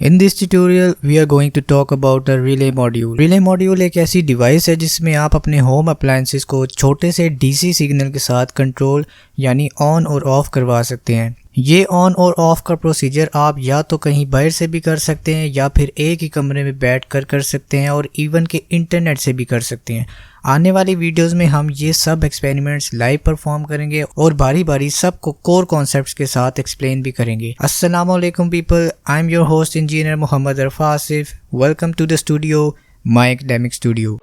In this tutorial, we are going to talk about a relay module. Relay module एक ऐसी device है जिसमें आप अपने होम अप्लायंसेस को छोटे से डीसी सिग्नल के साथ कंट्रोल यानी ऑन और ऑफ करवा सकते हैं। ये ऑन और ऑफ का प्रोसीजर आप या तो कहीं बाहर से भी कर सकते हैं या फिर एक ही कमरे में बैठकर कर सकते हैं और इवन के इंटरनेट से भी कर सकते हैं। आने वाली वीडियोस में हम ये सब एक्सपेरिमेंट्स लाइव परफॉर्म करेंगे और बारी बारी सबको कोर कॉन्सेप्ट्स के साथ एक्सप्लेन भी करेंगे। अस्सलाम वालेकुम people, I am your host engineer Mohammad Arfa Asif. Welcome to the studio, my academic studio.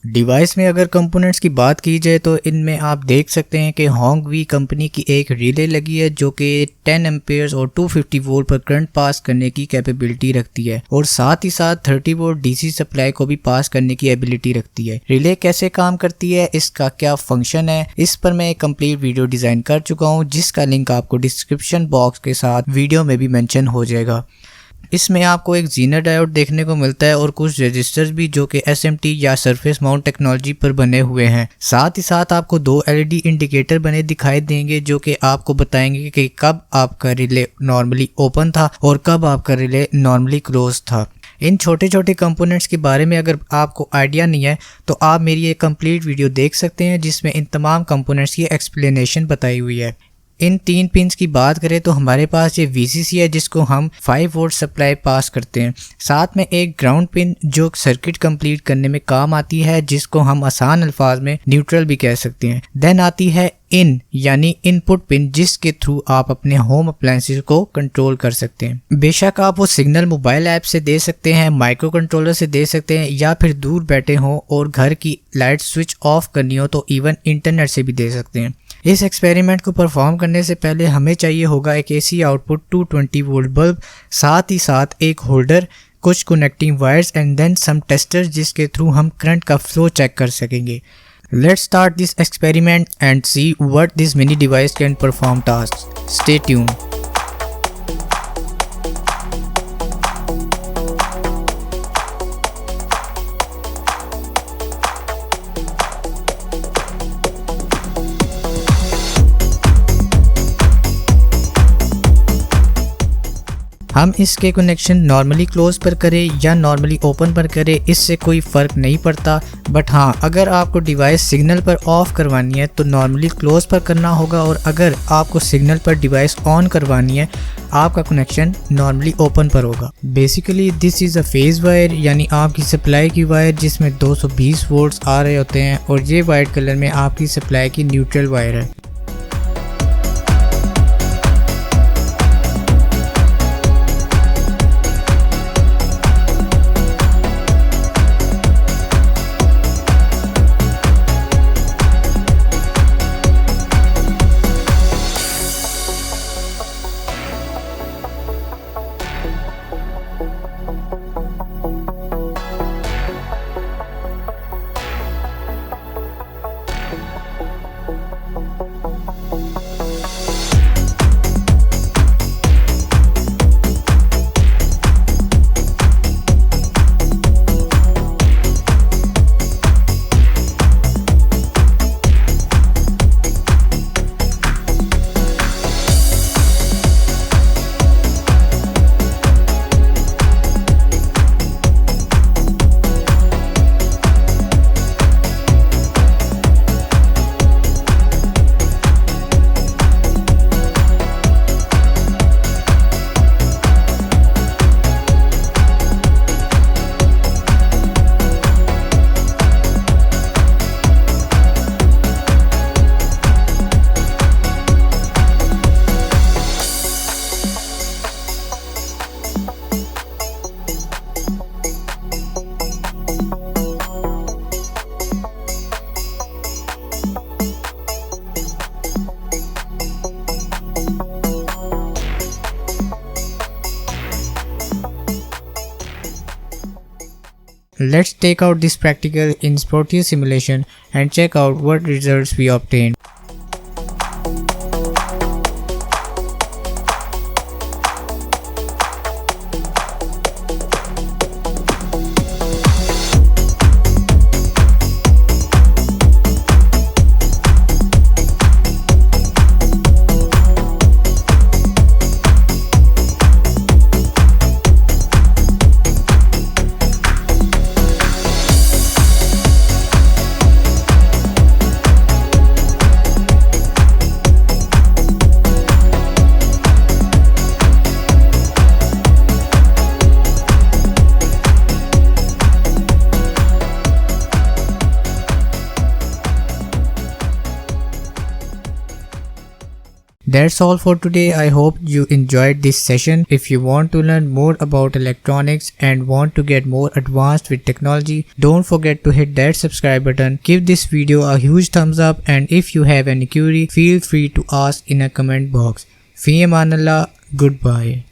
Device में अगर कंपोनेंट्स की बात की जाए तो इनमें आप देख सकते हैं कि होंगवी कंपनी की एक रिले लगी है जो कि 10 एम्पेयर्स और 250 वोल्ट पर करंट पास करने की कैपेबिलिटी रखती है और साथ ही साथ 30 वोल्ट डीसी सप्लाई को भी पास करने की एबिलिटी रखती है। रिले कैसे काम करती है, इसका क्या फंक्शन है, इस पर मैं एक कंप्लीट वीडियो डिजाइन कर चुका हूँ जिसका लिंक आपको डिस्क्रिप्शन बॉक्स के साथ वीडियो में भी मेंशन हो जाएगा। इसमें आपको एक जीनर डायोड देखने को मिलता है और कुछ रजिस्टर्स भी जो कि एसएमटी या सरफेस माउंट टेक्नोलॉजी पर बने हुए हैं। साथ ही साथ आपको 2 एलईडी इंडिकेटर बने दिखाई देंगे जो कि आपको बताएंगे कि कब आपका रिले नॉर्मली ओपन था और कब आपका रिले नॉर्मली क्लोज था। इन छोटे छोटे कंपोनेंट्स के बारे में अगर आपको आइडिया नहीं है तो आप मेरी एक कंप्लीट वीडियो देख सकते हैं जिसमें इन तमाम कंपोनेंट्स की एक्सप्लेनेशन बताई हुई है। इन 3 पिंस की बात करें तो हमारे पास ये VCC है जिसको हम 5 वोल्ट सप्लाई पास करते हैं। साथ में एक ग्राउंड पिन जो सर्किट कंप्लीट करने में काम आती है जिसको हम आसान अल्फाज में न्यूट्रल भी कह सकते हैं। देन आती है इन यानी इनपुट पिन जिसके थ्रू आप अपने होम अप्लायंसेस को कंट्रोल कर सकते हैं। बेशक आप वो सिग्नल मोबाइल ऐप से दे सकते हैं, माइक्रो कंट्रोलर से दे सकते हैं या फिर दूर बैठे हों और घर की लाइट स्विच ऑफ करनी हो तो इवन इंटरनेट से भी दे सकते हैं। इस एक्सपेरिमेंट को परफॉर्म करने से पहले हमें चाहिए होगा एक AC आउटपुट 220 वोल्ट बल्ब, साथ ही साथ एक होल्डर, कुछ connecting wires and then some testers जिसके थ्रू हम करंट का फ्लो चेक कर सकेंगे। Let's start this experiment and see what this mini device can perform tasks. Stay tuned. हम इसके कनेक्शन नॉर्मली क्लोज पर करें या नॉर्मली ओपन पर करें इससे कोई फ़र्क नहीं पड़ता, बट हाँ अगर आपको डिवाइस सिग्नल पर ऑफ करवानी है तो नॉर्मली क्लोज पर करना होगा और अगर आपको सिग्नल पर डिवाइस ऑन करवानी है आपका कनेक्शन नॉर्मली ओपन पर होगा। Basically this is a phase wire यानी आपकी सप्लाई की वायर जिसमें 220 वोल्ट्स आ रहे होते हैं और ये वाइट कलर में आपकी सप्लाई की न्यूट्रल वायर है। Let's take out this practical in Proteus simulation and check out what results we obtained. That's all for today. I hope you enjoyed this session. If you want to learn more about electronics and want to get more advanced with technology, don't forget to hit that subscribe button. Give this video a huge thumbs up, and if you have any query, feel free to ask in a comment box. Fi amanallah. Goodbye.